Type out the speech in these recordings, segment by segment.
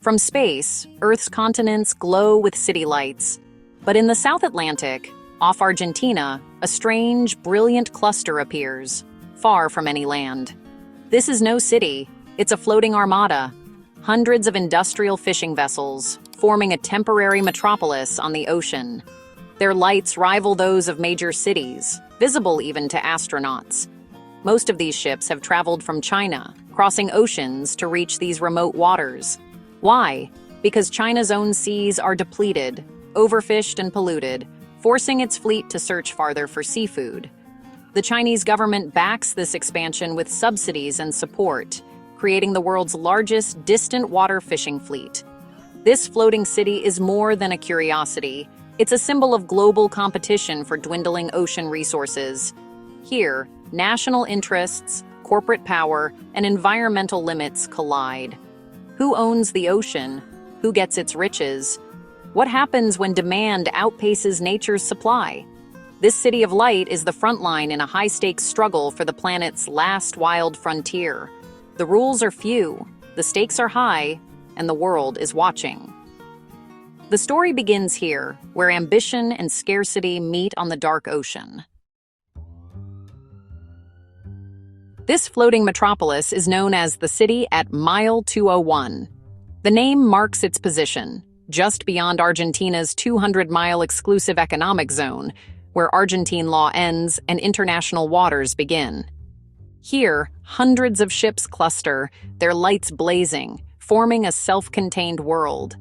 From space, Earth's continents glow with city lights. But in the South Atlantic, off Argentina, a strange, brilliant cluster appears, far from any land. This is no city, it's a floating armada. Hundreds of industrial fishing vessels, forming a temporary metropolis on the ocean. Their lights rival those of major cities, visible even to astronauts. Most of these ships have traveled from China, crossing oceans to reach these remote waters. Why? Because China's own seas are depleted, overfished and polluted, forcing its fleet to search farther for seafood. The Chinese government backs this expansion with subsidies and support, creating the world's largest distant water fishing fleet. This floating city is more than a curiosity. It's a symbol of global competition for dwindling ocean resources. Here, national interests, corporate power, and environmental limits collide. Who owns the ocean? Who gets its riches? What happens when demand outpaces nature's supply? This city of light is the front line in a high-stakes struggle for the planet's last wild frontier. The rules are few, the stakes are high, and the world is watching. The story begins here, where ambition and scarcity meet on the dark ocean. This floating metropolis is known as the city at Mile 201. The name marks its position, just beyond Argentina's 200-mile exclusive economic zone, where Argentine law ends and international waters begin. Here, hundreds of ships cluster, their lights blazing, forming a self-contained world.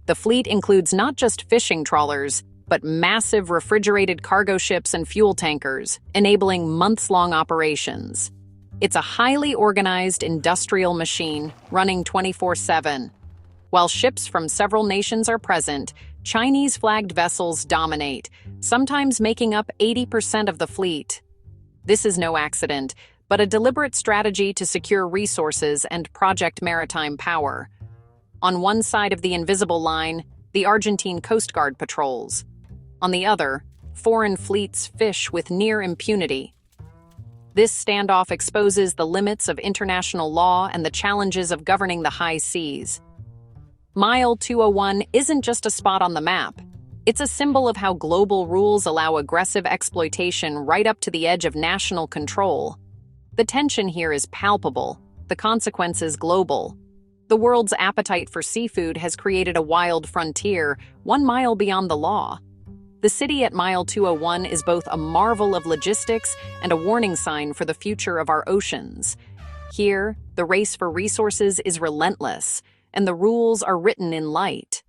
The fleet includes not just fishing trawlers, but massive refrigerated cargo ships and fuel tankers, enabling months-long operations. It's a highly organized industrial machine running 24/7. While ships from several nations are present, Chinese-flagged vessels dominate, sometimes making up 80% of the fleet. This is no accident, but a deliberate strategy to secure resources and project maritime power. On one side of the invisible line, the Argentine Coast Guard patrols. On the other, foreign fleets fish with near impunity. This standoff exposes the limits of international law and the challenges of governing the high seas. Mile 201 isn't just a spot on the map. It's a symbol of how global rules allow aggressive exploitation right up to the edge of national control. The tension here is palpable, the consequences global. The world's appetite for seafood has created a wild frontier, 1 mile beyond the law. The city at Mile 201 is both a marvel of logistics and a warning sign for the future of our oceans. Here, the race for resources is relentless, and the rules are written in light.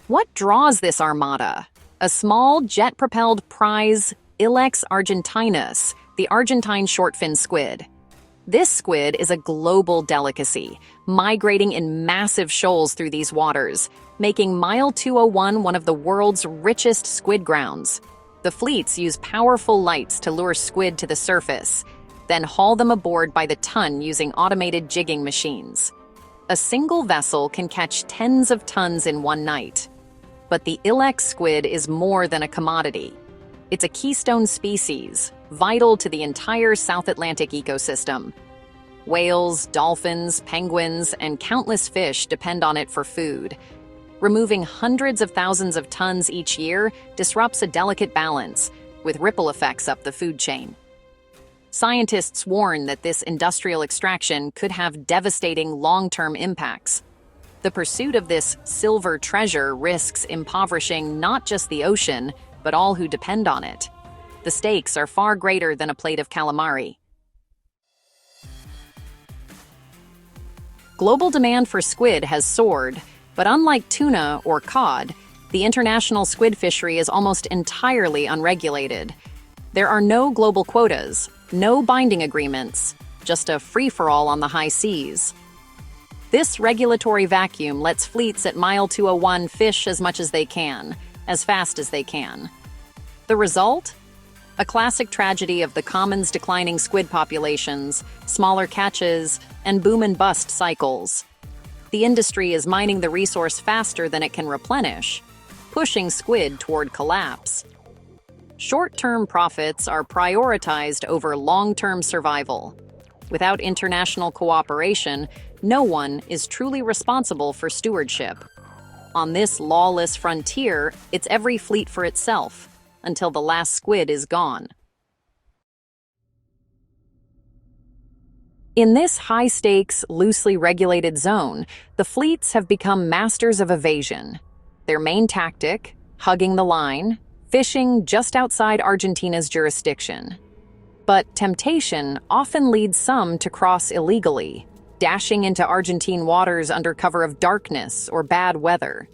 What draws this armada? A small, jet-propelled prize, Ilex argentinus, the Argentine short-fin squid. This squid is a global delicacy, migrating in massive shoals through these waters, making Mile 201 one of the world's richest squid grounds. The fleets use powerful lights to lure squid to the surface, then haul them aboard by the ton using automated jigging machines. A single vessel can catch tens of tons in one night. But the Ilex squid is more than a commodity. It's a keystone species, vital to the entire South Atlantic ecosystem. Whales, dolphins, penguins, and countless fish depend on it for food. Removing hundreds of thousands of tons each year disrupts a delicate balance, with ripple effects up the food chain. Scientists warn that this industrial extraction could have devastating long-term impacts. The pursuit of this silver treasure risks impoverishing not just the ocean, but all who depend on it. The stakes are far greater than a plate of calamari. Global demand for squid has soared, but unlike tuna or cod, the international squid fishery is almost entirely unregulated. There are no global quotas, no binding agreements, just a free-for-all on the high seas. This regulatory vacuum lets fleets at Mile 201 fish as much as they can, as fast as they can. The result? A classic tragedy of the common's declining squid populations, smaller catches, and boom-and-bust cycles. The industry is mining the resource faster than it can replenish, pushing squid toward collapse. Short-term profits are prioritized over long-term survival. Without international cooperation, no one is truly responsible for stewardship. On this lawless frontier, it's every fleet for itself, until the last squid is gone. In this high-stakes, loosely regulated zone, the fleets have become masters of evasion. Their main tactic, hugging the line, fishing just outside Argentina's jurisdiction. But temptation often leads some to cross illegally, dashing into Argentine waters under cover of darkness or bad weather.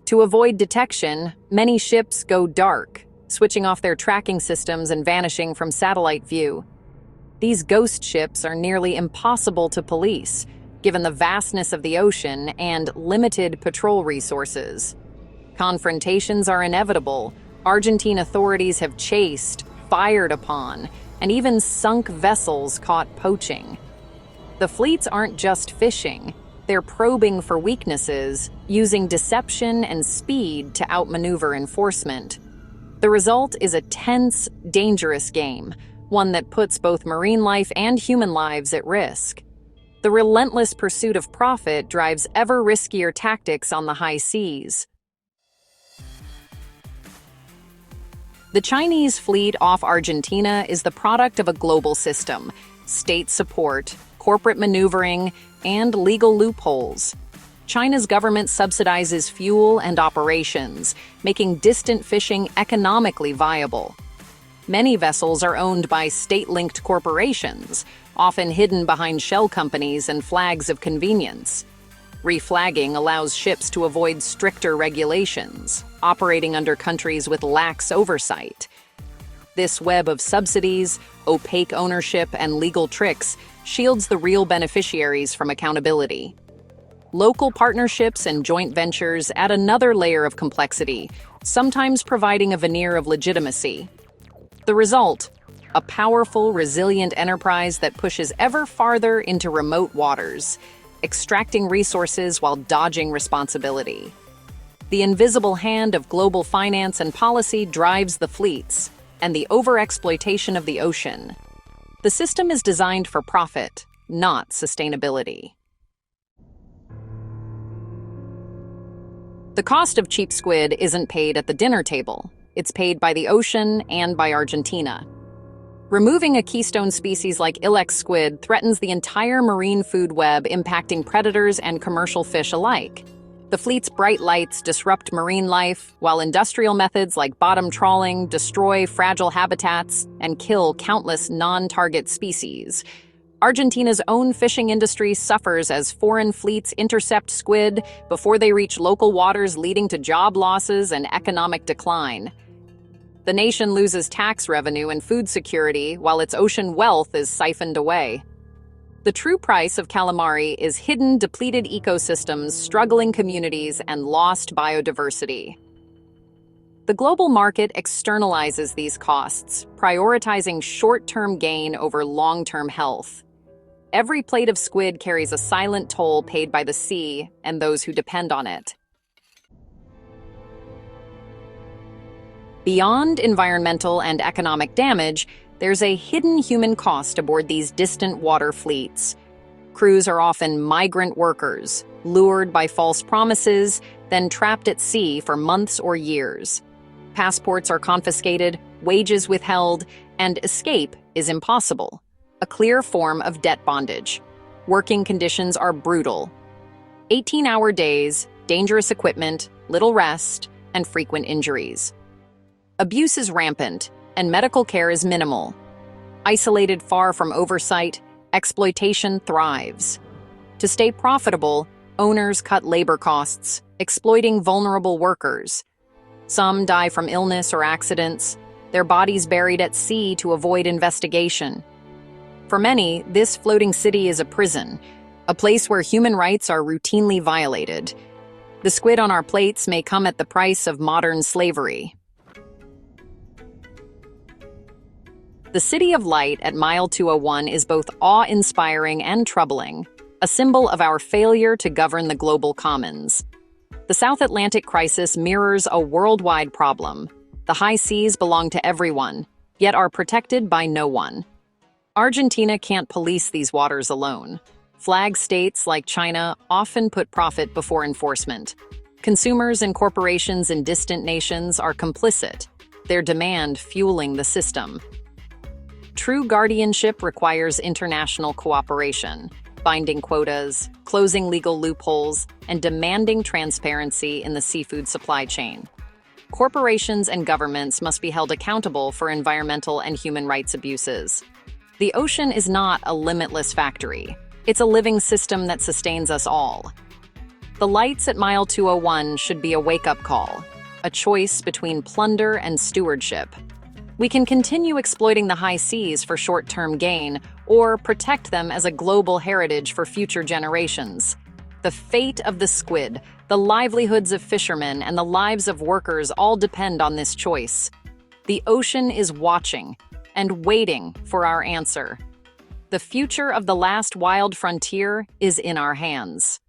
To avoid detection, many ships go dark, switching off their tracking systems and vanishing from satellite view. These ghost ships are nearly impossible to police, given the vastness of the ocean and limited patrol resources. Confrontations are inevitable. Argentine authorities have chased, fired upon, and even sunk vessels caught poaching. The fleets aren't just fishing, they're probing for weaknesses, using deception and speed to outmaneuver enforcement. The result is a tense, dangerous game, one that puts both marine life and human lives at risk. The relentless pursuit of profit drives ever riskier tactics on the high seas. The Chinese fleet off Argentina is the product of a global system, state support, corporate maneuvering, and legal loopholes. China's government subsidizes fuel and operations, making distant fishing economically viable. Many vessels are owned by state-linked corporations, often hidden behind shell companies and flags of convenience. Reflagging allows ships to avoid stricter regulations, operating under countries with lax oversight. This web of subsidies, opaque ownership, and legal tricks shields the real beneficiaries from accountability. Local partnerships and joint ventures add another layer of complexity, sometimes providing a veneer of legitimacy. The result: a powerful, resilient enterprise that pushes ever farther into remote waters, extracting resources while dodging responsibility. The invisible hand of global finance and policy drives the fleets and the overexploitation of the ocean. The system is designed for profit, not sustainability. The cost of cheap squid isn't paid at the dinner table. It's paid by the ocean and by Argentina. Removing a keystone species like ilex squid threatens the entire marine food web, impacting predators and commercial fish alike. The fleet's bright lights disrupt marine life, while industrial methods like bottom trawling destroy fragile habitats and kill countless non-target species. Argentina's own fishing industry suffers as foreign fleets intercept squid before they reach local waters, leading to job losses and economic decline. The nation loses tax revenue and food security, while its ocean wealth is siphoned away. The true price of calamari is hidden, depleted ecosystems, struggling communities, and lost biodiversity. The global market externalizes these costs, prioritizing short-term gain over long-term health. Every plate of squid carries a silent toll paid by the sea and those who depend on it. Beyond environmental and economic damage, there's a hidden human cost aboard these distant water fleets. Crews are often migrant workers, lured by false promises, then trapped at sea for months or years. Passports are confiscated, wages withheld, and escape is impossible, a clear form of debt bondage. Working conditions are brutal. 18-hour days, dangerous equipment, little rest, and frequent injuries. Abuse is rampant, and medical care is minimal. Isolated far from oversight, exploitation thrives. To stay profitable, owners cut labor costs, exploiting vulnerable workers. Some die from illness or accidents, their bodies buried at sea to avoid investigation. For many, this floating city is a prison, a place where human rights are routinely violated. The squid on our plates may come at the price of modern slavery. The City of Light at Mile 201 is both awe-inspiring and troubling, a symbol of our failure to govern the global commons. The South Atlantic crisis mirrors a worldwide problem. The high seas belong to everyone, yet are protected by no one. Argentina can't police these waters alone. Flag states like China often put profit before enforcement. Consumers and corporations in distant nations are complicit, their demand fueling the system. True guardianship requires international cooperation, binding quotas, closing legal loopholes, and demanding transparency in the seafood supply chain. Corporations and governments must be held accountable for environmental and human rights abuses. The ocean is not a limitless factory. It's a living system that sustains us all. The lights at Mile 201 should be a wake-up call, a choice between plunder and stewardship. We can continue exploiting the high seas for short-term gain, or protect them as a global heritage for future generations. The fate of the squid, the livelihoods of fishermen, and the lives of workers all depend on this choice. The ocean is watching and waiting for our answer. The future of the last wild frontier is in our hands.